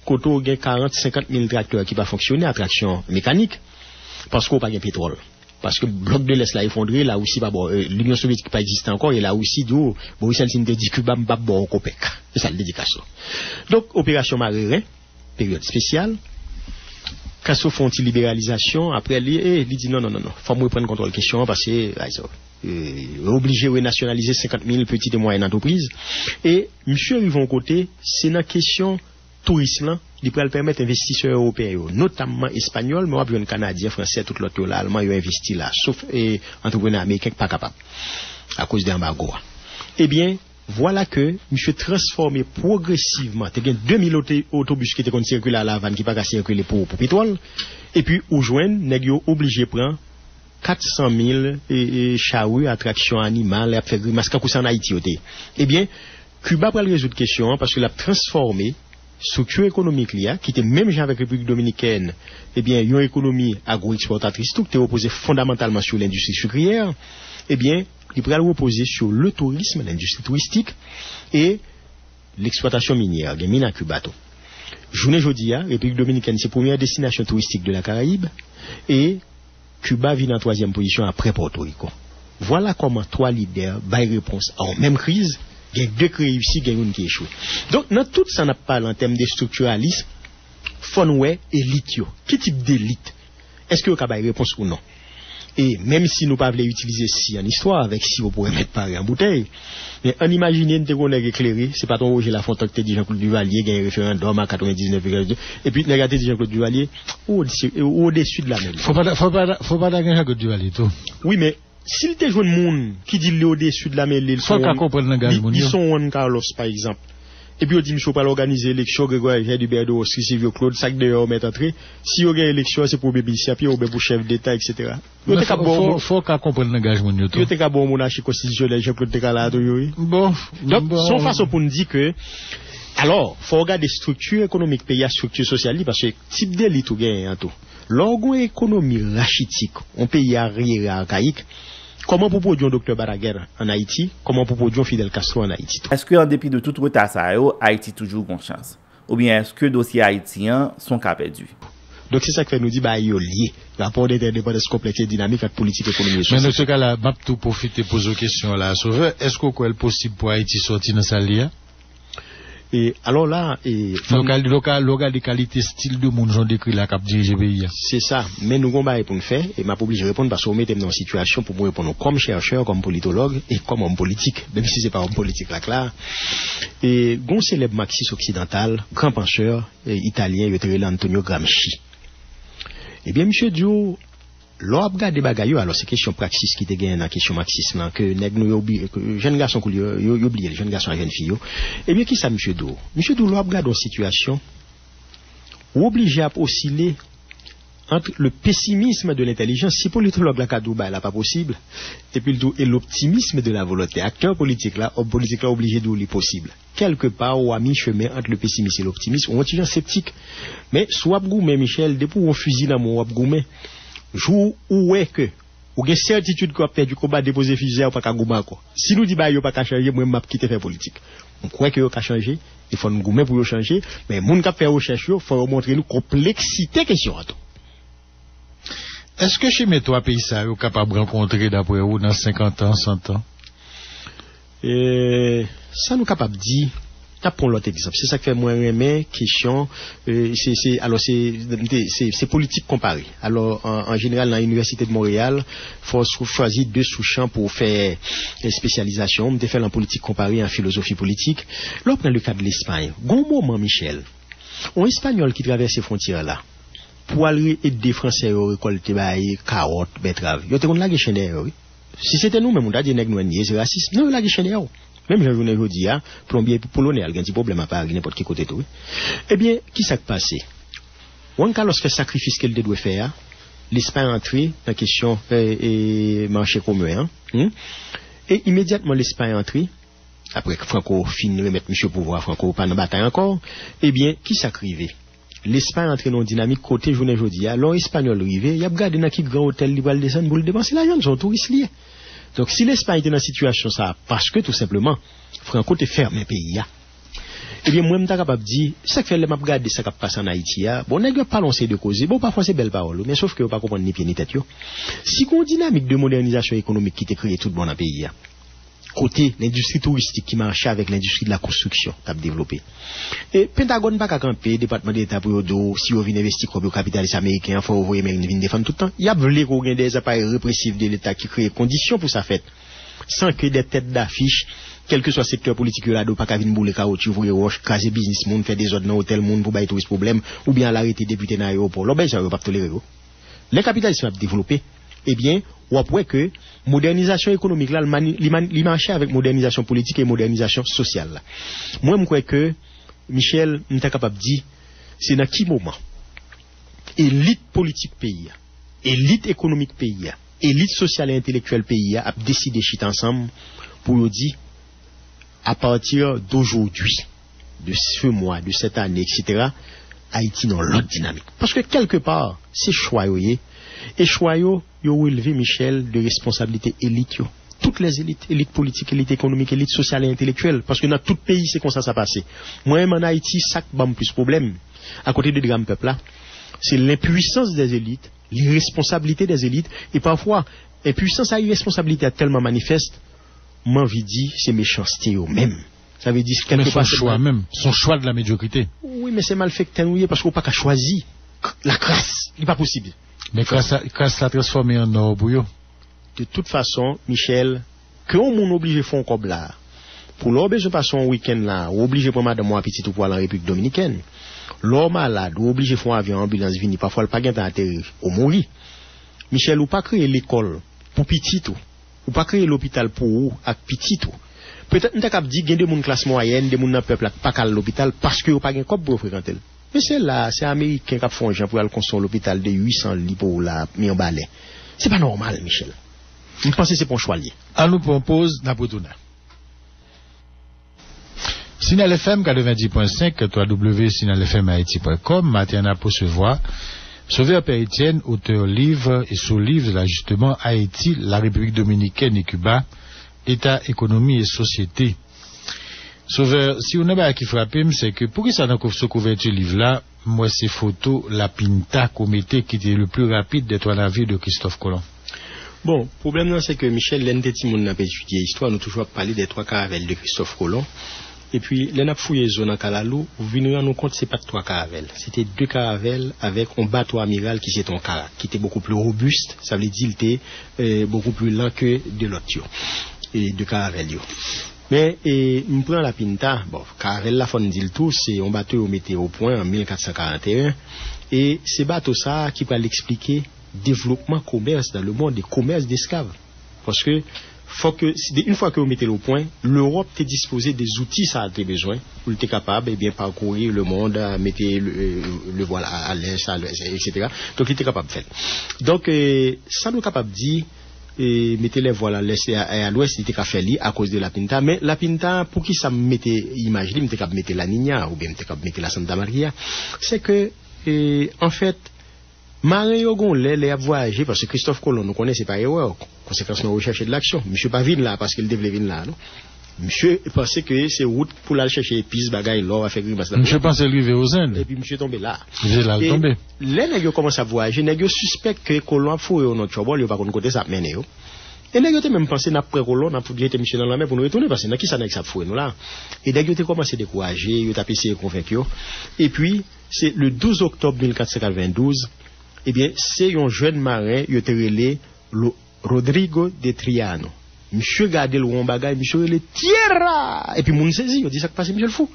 quand on a 40, 50 000 tracteurs qui ne fonctionnent pas à traction mécanique, parce qu'on n'a pas de pétrole. Parce que le bloc de l'Est l'a effondré, là aussi, l'Union soviétique pas existe encore, et là aussi, d'où Boris Yeltsin dit Cuba m'a pas bon COPEC. C'est ça le dédication. Donc, opération Marérin, période spéciale, Castro font une libéralisation, après, il dit non, faut moi prendre contrôle de la question, parce que, obligé de nationaliser 50 000 petites et moyennes entreprises. Et, monsieur arrive au côté, c'est une question tourisme, il peut permettre investisseurs européens, notamment espagnols, mais aussi canadiens, français, tout l'autre là, allemand, ils ont investi là, sauf entrepreneurs américains pas capables, à cause d'un embargo. Eh bien, voilà que monsieur transformé progressivement, il y a 2000 autobus qui étaient circulés à la vanne, qui pas qu'à circuler pour pétrole, et puis, au juin, nèg yo obligé prendre 400 000 charrues, attractions animales, à faire grimace, quand c'est en Haïti. Eh bien, Cuba va résoudre la question parce qu'il a transformé structure économique là, qui était même avec la République dominicaine, eh bien, une économie agro-exportatrice, tout qui est opposé fondamentalement sur l'industrie sucrière, eh bien, il pourrait reposer sur le tourisme, l'industrie touristique et l'exploitation minière, les mines à Cuba. Journée jeudi, République dominicaine, c'est la première destination touristique de la Caraïbe et Cuba vit en troisième position après Porto Rico. Voilà comment trois leaders baillent réponse à la même crise. Il y a deux qui réussissent, il y a une qui échoue. Donc, dans tout ça, n'a pas en termes de structuralisme, Fonway, élite. Quel type d'élite? Est-ce que vous avez une réponse ou non? Et même si nous ne pouvons pas utiliser si en histoire, avec si vous pourrez mettre pareil en bouteille, mais en imaginant qu'on est éclairé, c'est pas ton Roger Lafontaine qui dit Jean-Claude Duvalier, il y a un référendum à 99,2, et puis négatif dit Jean-Claude Duvalier, au-dessus de la même.
Faut pas d'aller Jean-Claude Duvalier, tout.
Oui, mais, s'il te joue un monde qui dit le au-dessus de la mêlée, ils sont Juan Carlos, par exemple. Et puis, on dit, monsieur, pas l'organiser l'élection, Grégoire, Duberdo, Silvio Claude, sac de on met entré. Si on gagne l'élection, c'est pour bébé puis on pour chef d'État, etc.
Faut qu'on comprenne l'engagement,
yo te ka bon monarchie constitutionnelle, Jean-Claude Tekala, oui.
Bon.
Donc, son façon pour nous dire que, alors, faut regarder structure économique, pays à structure sociale, parce que type d'élite ou gagne, en tout. L'orgon économie rachitique, un pays arrière archaïque, comment pour produire Dr Balaguer en Haïti? Comment pour produire Fidel Castro en Haïti?
Est-ce qu'en dépit de tout retard, Haïti toujours une chance? Ou bien est-ce que les dossiers haïtiens sont perdus?
Donc c'est ça qui fait nous dire bah il y a lié rapport d'interdépendance complexe et dynamique avec politique économique et sociale.
Mais dans ce cas-là, m'a tout profiter poser une question là, Sauveur, est-ce qu'on est possible pour Haïti sortir dans sa lia?
Et alors là,
local de qualité style de monde j'en décrit la cap diriger pays.
C'est ça, mais nous avons pour faire et m'a pas obligé de répondre parce qu'on met dans une situation pour me répondre comme chercheur, comme politologue et comme homme politique, même si c'est pas homme politique là. Et gon célèbre marxiste occidental, grand penseur italien, il était Antonio Gramsci. Eh bien monsieur Dio, l'on regarde des bagailles, alors c'est question praxis qui te gagne dans question marxisme là, que nèg nous oublié, que jeune garçon qu'on oublié, les jeunes garçons et jeunes filles. Eh bien qui ça monsieur Dou? Monsieur Dou l'on regarde une situation obligé à osciller entre le pessimisme de l'intelligence, si politologue la Kadouba là pas possible, et puis et l'optimisme de la volonté. Acteur politique là, homme politique là obligé d'où les possible. Quelque part ou à mi-chemin entre le pessimisme et l'optimisme, on est sceptique. Mais soit Goumé Michel, depuis on fusil dans mon Goumé, jour où est que ou gen certitude qu'on a perdu combat déposer fusil ou pas Goumé quoi. Si nous dit bah yo pas changer, moi m'a quitter faire politique. On croit que yo ka changer, il faut nous Goumé pour changer, mais moun ka faire recherche yo, faut montrer nous complexité question à tout.
Est-ce que chez mes trois pays ça est capable de rencontrer d'après vous dans 50 ans, 100 ans?
Ça nous capable de dire Tapons l'autre exemple. C'est ça que fait moi aimer question c'est politique comparée. Alors en général dans l'université de Montréal, faut choisir 2 sous-champs pour faire spécialisation, on fait en politique comparée en philosophie politique. Là on prend le cas de l'Espagne. Gon moment Michel. Un espagnol qui traverse ces frontières là pour aller aider des Français à récolter des carottes, betteraves. Yo te kon la guéchénère oui. Si c'était nous même on a dit nèg nou c'est raciste. Non la guéchénère. Même je journée aujourd'hui, plombier polonais, il y a un petit problème à Paris, n'importe quel côté tout. Eh bien, qui s'est passé? Juan Carlos fait sacrifice qu'elle doit faire, l'Espagne entré dans la question marché commun, et immédiatement l'Espagne entré, après que Franco finit de remettre monsieur au pouvoir, Franco pas dans bataille encore, eh bien, qui s'est arrivé? L'Espagne entré dans une dynamique côté journée aujourd'hui, alors l'Espagnol arrivé, il y a regardé dans qui grand hôtel, il va le descendre pour le dépenser l'argent, ils sont touristes liés. Donc si l'Espagne était dans cette situation ça parce que tout simplement Franco te ferme un pays là. Eh bien moi m'ta capable dire ça que fait le m'a regarder ça qui passe en Haïti là. Bon nèg pas lancer de cause. Bon parfois c'est belle parole mais sauf que pas comprendre ni pied ni tête yo. Si qu'on dynamique de modernisation économique qui te créé tout bon dans pays là. Côté l'industrie touristique qui marchait avec l'industrie de la construction t'a développé. Et Pentagone pas qu'à camper département d'état pour do si on vient investir comme capitaliste américain faut ouvrir mais vient défendre tout le temps. Il y a voulu qu'on gagne des appareils répressifs de l'état qui créent conditions pour ça fait sans que des têtes d'affiche quel que soit secteur politique là do pas qu'à venir bouler caoutchouc ouvrir roche craser business monde faire des ordres dans hôtel monde pour bailler tous problème ou bien l'arrêter député dans aéroport. Là ben ça va pas tolérer. Les capitalistes va développer eh bien, on voit que modernisation économique là, il marche avec modernisation politique et modernisation sociale là. Moi, je crois que Michel, nous sommes capable de dire, c'est dans quel moment élite politique pays, élite économique pays, élite sociale et intellectuelle pays a décidé chiter ensemble pour dire à partir d'aujourd'hui, de ce mois, de cette année, etc., Haïti dans l'autre dynamique. Parce que quelque part, c'est choix, et choix, yo relevé Michel de responsabilité élite. Toutes les élites, élite politique, élite économique, élite sociale et intellectuelle. Parce que dans tout pays, c'est comme ça passe. Moi-même en Haïti, ça qui me plus problème, à côté de grands peuples là, c'est l'impuissance des élites, l'irresponsabilité des élites, et parfois, l'impuissance et l'irresponsabilité est tellement manifeste, m'envie dit, c'est méchanceté eux même. Ça veut dire quelque part.
Son choix même, son choix de la médiocrité.
Oui, mais c'est mal fait que t'es parce qu'on n'a pas qu'à choisir. La crasse, il n'est pas possible.
Mais crasse la transformer en or pour eux.
De toute façon, Michel, que on m'ont obligé de faire un cob là, pour l'obligé de passer un week-end là, ou obligé de prendre madame moi petit pour aller en République Dominicaine, l'homme malade, ou obligé de faire un avion ambulance vini, parfois le pas gain d'atterrir, ou mourir. Michel, ou pas créer l'école pour petit tout, ou pas créer l'hôpital pour ou, avec petit tout. Peut-être, nous avons dit, il y a des gens de classe moyenne, des gens dans le peuple, pas qu'à l'hôpital, parce que vous n'avez pas de cob pour fréquenter. Mais c'est là, c'est américain qui a fait un gens pour aller construire l'hôpital de 800 lits pour la mis en balai. C'est pas normal, Michel. Je pense que c'est pour un choix lié.
On nous propose Napoutuna. Signal FM 90.5, www.signalfmhaiti.com, matin à pourcevoir. Sauveur Père Etienne, auteur livre et sous-livre là justement Haïti, la République Dominicaine et Cuba, État, économie et société. Sauveur, si on n'a pas qui frappe, c'est que pour que ça dans ce couverture livre là, moi c'est photo la Pinta comité qui était le plus rapide des 3 navires de Christophe Colomb.
Bon, problème c'est que Michel Lendeti mon n'a pas étudié histoire, nous toujours parler des 3 caravelles de Christophe Colomb. Et puis les n'a fouillé zone en Kalalou, vous venez rendre compte c'est pas 3 caravelles, c'était 2 caravelles avec un bateau amiral qui c'est un cara, qui était beaucoup plus robuste, ça veut dire il était beaucoup plus lent que de l'autre et de caravelle. Mais on prend la Pinta, bon, caravelle la fonde dit tout, c'est un bateau metté au point en 1441 et c'est bateau ça qui va l'expliquer développement commerce dans le monde, des commerces d'esclaves. Parce que faut que une fois que vous mettez le point, l'Europe est disposée des outils ça a besoin pour être capable et bien parcourir le monde, mettre le voile à l'est, etc. Donc il était capable de faire. Donc ça nous capable de dire mettez les voiles à l'est et à l'ouest, il était capable de faire à cause de la Pinta. Mais la Pinta, pour qui ça me mettait image, il était capable de mettre la Niña ou bien il était capable de mettre la Santa Maria, c'est que en fait Marin Yogon les a voyagé parce que Christophe Colomb nous connaît c'est pas erreur. Conséquence nous rechercher de l'action. Monsieur pas vine là parce qu'il devait venir là, non? Monsieur pensait que c'est route pour aller chercher épices, bagaille, l'or, à faire grimace là.
Monsieur pensait lui aux Indes.
Et puis monsieur tombé là.
Il est là tombé.
Les nègres commencent à voyager, nègres suspectent que Colomb a fouillé au notre chobol, il va pas côté ça mener. Et nèg yo te même pensé n'a pré colon n'a pour jeter monsieur dans la mer pour nous retourner parce que dans qui ça nèg ça fouet nous là. Et nèg yo te commencé décourager, yo t'a essayé convaincre. Et puis c'est le 12 octobre 1492, eh bien c'est un jeune marin yo te relé Rodrigo de Triano. Monsieur gardé le rond bagay, monsieur le tierra et puis moun saisi, yo dit ça que passe monsieur le fou.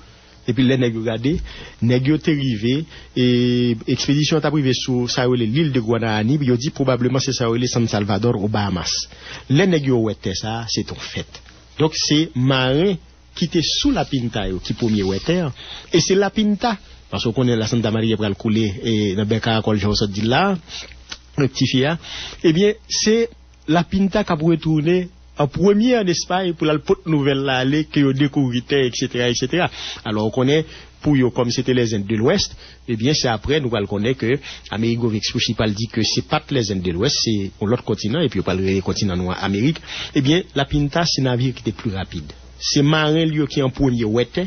Et puis les nèg yo gardé, nèg yo te rivé et expédition t'a privé sur ça l'île de Guanahani, puis yo dit probablement c'est ça San Salvador aux Bahamas. Les nèg yo wete ça, c'est un fait. Donc c'est marin qui était sous la Pinta qui premier wete et c'est la Pinta parce qu'on connaît la Santa Maria pour le couler et dans bec à col je dit là rectifier. Eh bien c'est la Pinta qui a retourné en premier en Espagne pour la petite nouvelle là aller que yo découverte etc. Alors on connaît pour yo comme c'était les Indes de l'Ouest, eh bien c'est après nous allons connaître que Amerigo Vespucci parle dit que c'est pas les Indes de l'Ouest, c'est l'autre continent et puis on parle du continent noir Amérique. Eh bien la Pinta c'est navire qui était plus rapide. C'est marin lui qui en premier ouette,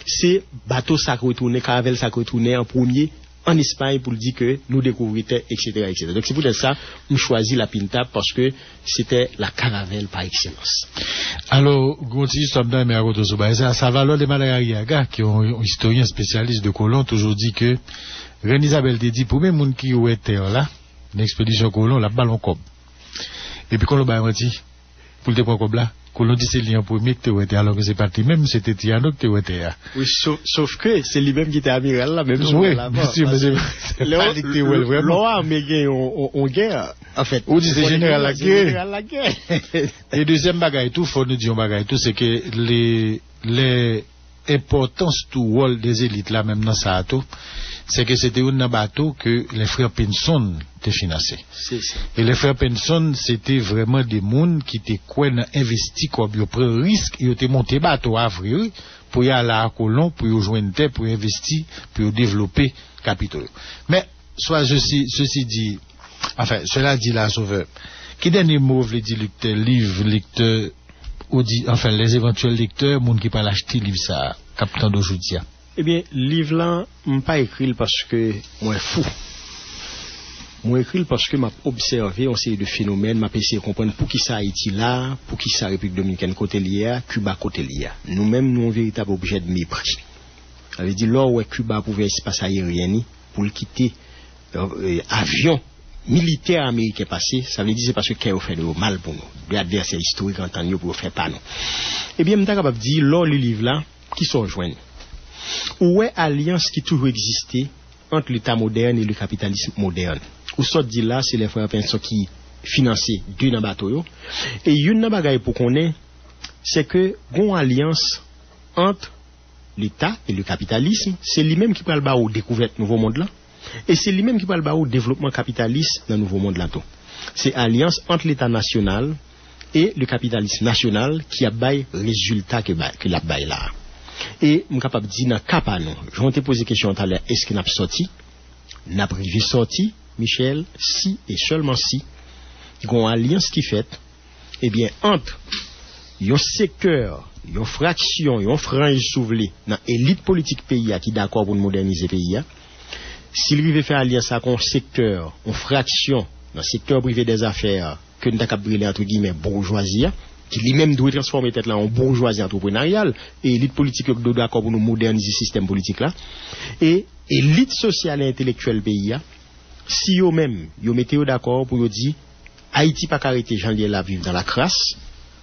c'est bateau ça retourner caravelle ça retourner en premier en Espagne pour dire que nous découvrions, etc. Donc c'est pour ça que nous choisi la Pinta parce que c'était la caravelle par excellence.
Alors, Gonti, ça va de Malariaga, qui est un historien spécialiste de colon, toujours dit que Reine Isabelle te dit, pour mes gens qui ont été là, l'expédition colon, la ballon comme. Et puis quand le bain dit, pour le point comme là, colon dit c'est lui en premier que tu été alors que c'est parti même c'était Tiano que tu été là.
Oui, sauf que c'est lui-même qui était amiral là même
sur là. Oui, bien sûr, mais c'est pas dicté vraiment.
Là mais on guerre en fait.
Ou dit c'est général la guerre. Et deuxième bagaille tout faut nous dire bagaille tout c'est que les importance tout rôle des élites là même dans ça tout c'est que c'était un bateau que les frères Pinson étaient financés. Et les frères Pinson, c'était vraiment des gens qui étaient investi comme ils prennent risque, ils étaient montés bateau à avril pour y aller à Colomb, pour y joindre terre, pour investir, pour développer capitaux. Mais, soit ceci dit, enfin, cela dit là, sauveur, qui dernier mot veut dire livre, lecteur, enfin, les éventuels lecteurs, monde qui parle acheter livre ça, capitaine d'aujourd'hui.
Eh bien, livre là, je pas écrit parce que moi fou. Moi écrit parce que m'a observé on série de phénomènes, m'a essayé de comprendre pour qui ça Haïti là, pour qui ça République dominicaine côté lié, Cuba côté lié. Nous-mêmes nous un véritable objet de mépris. Ça veut dire là où Cuba pouvait espace aérien pour le quitter avion militaire américain passé, ça veut dire c'est parce que qu'il fait de mal pour nous. Des adversaires historiques entendus pour faire pas nous. Eh bien, m'ta capable dire là le livre là qui sont joints. Où est alliance qui toujours existé entre l'État moderne et le capitalisme moderne? Ou soit dit là, c'est les frères Pinson qui finançaient deux dans bateau. Et une bagaille pour qu'on ait, c'est que une alliance entre l'État et le capitalisme, c'est lui-même qui parle bas au découverte nouveau monde là, et c'est lui-même qui parle bas au développement capitaliste dans le nouveau monde là tout. C'est alliance entre l'État national et le capitalisme national qui a bail résultat que la bail là. Et je suis capable de dire dans le cas pas non. Je vais te poser la question tout à l'heure, est-ce qu'il n'a pas sorti? N'a pas sorti, Michel, si et seulement si, il y a une alliance qui fait, eh bien, entre un secteur, une fraction, une frange souvelée dans l'élite politique pays qui est d'accord pour moderniser le pays, s'il veut faire alliance avec un secteur, une fraction, dans le secteur privé des affaires, que nous avons brûlé entre guillemets bourgeoisie, qui lui-même doit transformer tête là en bourgeoisie entrepreneuriale et élite politique doit d'accord pour nous moderniser le système politique là et élite sociale et intellectuelle pays si eux même yo mettez d'accord pour dire Haïti pas arrêter Jean-Lié la vivre dans la crasse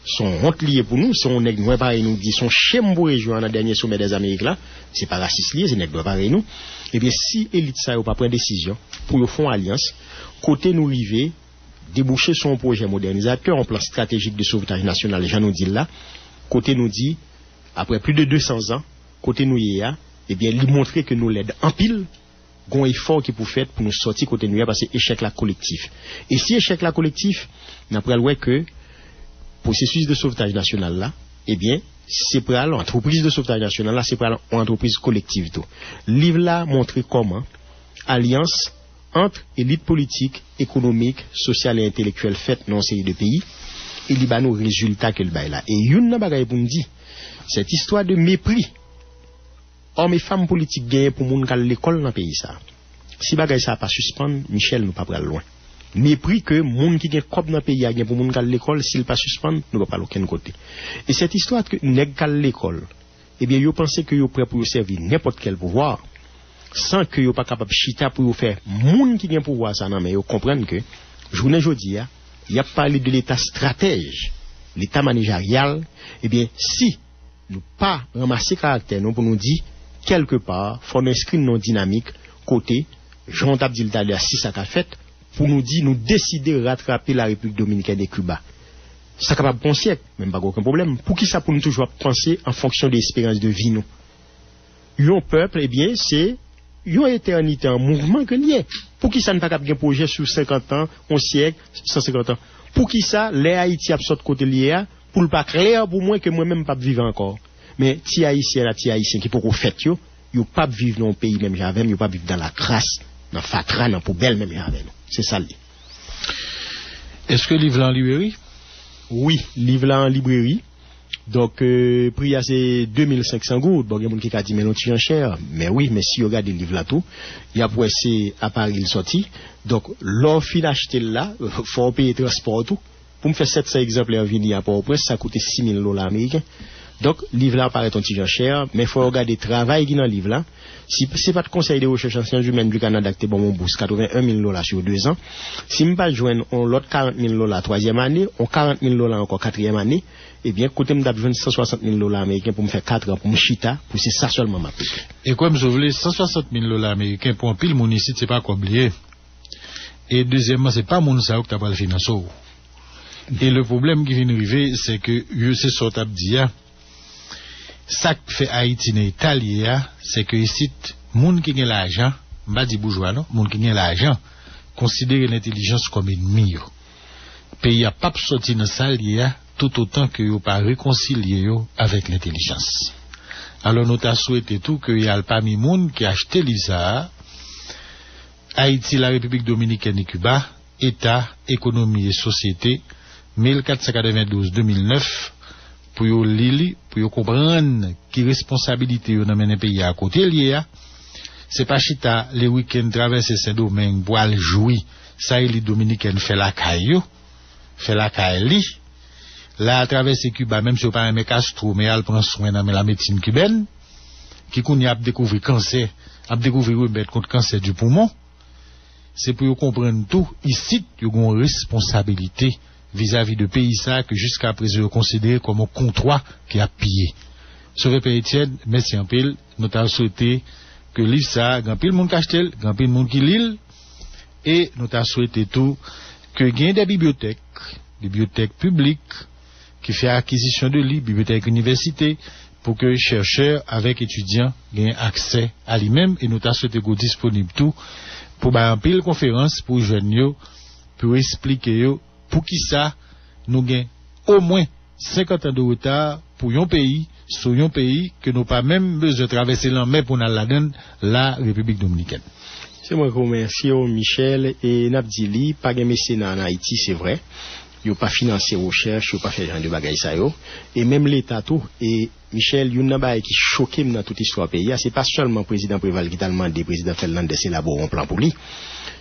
son honte lié pour nous si on nèg nous pareil nous dit son chembo région dans dernier sommet des Amériques là c'est pas raciste lié c'est nèg doit pareil nous et bien si élite ça yo pas prendre décision pour yo font alliance côté nous river déboucher son projet modernisateur en plan stratégique de sauvetage national, Jean nous dit là, côté nous dit, après plus de 200 ans, côté nous y a, eh bien, lui montrer que nous l'aide en pile, gon effort qui pour faire pour nous sortir côté nous y a, parce que échec la collectif. Et si échec la collectif, n'a pas le que, processus de sauvetage national là, eh bien, c'est pour l'entreprise de sauvetage national là, c'est pour l'entreprise collective tout. Livre là montrer comment, alliance, entre élite politique, économique, sociale et intellectuelle faite dans une série de pays, et il y a nos résultats que le bail là. Et une bagaille pour nous dire, cette histoire de mépris, hommes et femmes politiques gagnent pour moun kal l'école dans le pays ça. Si bagaille ça pas suspendre, Michel nous pas pral loin. Mépris que moun qui gen kop dans pays a gen pour moun kal l'école s'il pas suspendre, nous pas aucun côté. Et cette histoire que nèg kal l'école, eh bien yo pensé que yo prêt pour servir n'importe quel pouvoir sans que yo pas capable chita pour faire moun qui gen pouvoir ça non mais yo comprendre que journée jodi a y a parlé de l'état stratège, l'état managérial, eh bien si nous pas ramasser caractère nous pour nous dire quelque part faut inscrire non dynamique côté Jean Abdil Talé si ça qu'a fait pour nous dire nous décider rattraper la République dominicaine et Cuba. Ça capable bon siècle, même pas aucun problème. Pour qui ça pour nous toujours penser en fonction de l'espérance de vie nous. Yon peuple eh bien c'est yon éternité en mouvement que lié. Pour qui ça ne pas capable un projet sur 50 ans, un siècle, 150 ans. Pour qui ça les Haïti absorbe côté lié pour le pas clair pour moi que moi même pas vivre encore. Mais ti haïtien qui pour qu'on fait yo pas vivre dans un pays même j'avais, yo pas vivre dans la crasse, dans fatra, dans poubelle même j'avais. C'est ça.
Est-ce que livre en librairie?
Oui, livre là en librairie. Donc prix c'est 2500 gouttes. Bon, il y a des gens qui a dit mais non tu en cher. Mais oui, mais si vous regardez le livre là tout, il y a pour c'est à Paris il sorti. Donc l'offre fin acheter là, faut payer transport tout. Pour me faire 700 exemplaires venir à Port-au-Prince, ça coûte $6,000 américains. Donc livre là paraît un petit cher, mais faut regarder le travail qui dans le livre là. Si c'est pas de conseil de recherche en sciences humaines du Canada qui est bon mon bourse $81,000 sur 2 ans, si me pas joindre on l'autre $40,000 troisième année, on $40,000 encore quatrième année, eh bien côté me joindre $160,000 américains pour me faire 4 ans pour me chita, pour c'est ça seulement ma pique.
Et comme je voulais $160,000 américains pour un pile mon ici c'est pas oublier. Et deuxièmement c'est pas mon ça qui t'a pas le financé. Et le problème qui vient arriver c'est que je sais sortable dire ça qui fait Haïti dans l'Italie, c'est que ici, moun qui a l'argent, pas dit bourgeois, non, moun qui a l'argent, considère l'intelligence comme ennemi. Pays a pas sorti dans ça, tout autant que yo pas réconcilié avec l'intelligence. Alors nous t'a souhaité tout que y a parmi moun qui a acheté l'ISA, Haïti, la République dominicaine et Cuba, État, économie et société, 1492-2009, pour yo lili, pour yo comprendre qui responsabilité yo dans un pays à côté lié, c'est pas chita les week-ends traverser Saint-Domingue pour aller jouer, ça les dominicaine fait la caillou, fait la caille là à traverser Cuba même si on pas un Castro mais elle prend soin dans la médecine cubaine qui qu'on y a découvert cancer, a découvert remède contre cancer du poumon. C'est pour yo comprendre tout ici yo ont responsabilité vis-à-vis de pays ça que jusqu'à présent considéré comme un comptoir qui a pillé. Sauvé Père Etienne, merci en pile, nous t'avons souhaité que livre ça, grand pile monde cachetel, grand pile monde qui lit, et nous t'avons souhaité tout que gagne des bibliothèques publiques qui fait acquisition de livres, bibliothèques université, pour que les chercheurs avec étudiants gagnent accès à lui-même, et nous t'avons souhaité que disponible tout pour un pile conférence pour jeunes yo, pour expliquer yo pour qui ça nous gagne au moins 50 ans de retard pour un pays, sur un pays que nous pas même besoin de traverser la mer pour nous la donner la République dominicaine.
C'est moi qui remercie Michel et Nabdili, pas de mécénat en Haïti, c'est vrai. Ils n'ont pas financé recherche, ils n'ont pas fait genre de bagaille ça yo. Et même l'État tout, et Michel, il y a un qui choqué dans toute histoire pays, c'est pas seulement le président Préval qui t'a demandé, le président Fernandez élaborer un plan pour lui.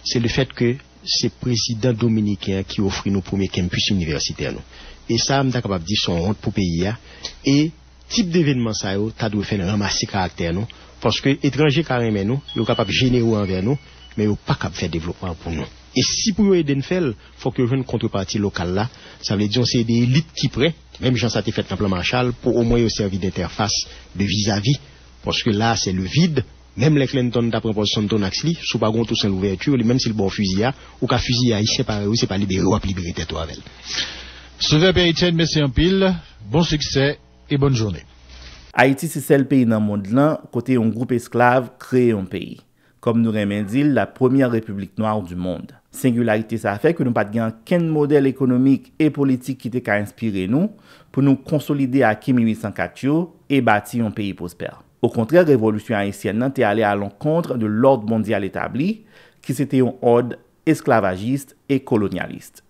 C'est le fait que c'est le président dominicain qui offre nos premiers campus universitaires. Et ça, je suis capable de dire son honte pour le pays. Et type d'événement, ça, tu dois faire ramasser caractère. Parce que étrangers, carrément, nous, ils sont capables de générer envers nous, mais ils ne sont pas capables de faire développement pour nous. Et si pour aider nous faire, il faut que je une contrepartie locale là. Ça veut dire que c'est des élites qui prêtent, même Jean ça a été fait dans le plan Marshall, pour au moins servir d'interface de vis-à-vis. Parce que là, c'est le vide. Même les Clinton d'après position de Tonaxli, sous pas tout sans l'ouverture, même si le bon fusil ou qu'à fusil il séparé ou c'est pas libéré ou libérer tête avec.
Sauvé Père Etienne, merci en pile, bon succès et bonne journée.
Haïti c'est seul pays dans le monde là côté un groupe esclave créé un pays. Comme nous remen dit, la première république noire du monde. Singularité ça fait que nous pas gain aucun modèle économique et politique qui était inspiré nous pour nous consolider à 1804 et bâtir un pays prospère. Au contraire, la révolution haïtienne était allée à l'encontre de l'ordre mondial établi, qui c'était un ordre esclavagiste et colonialiste.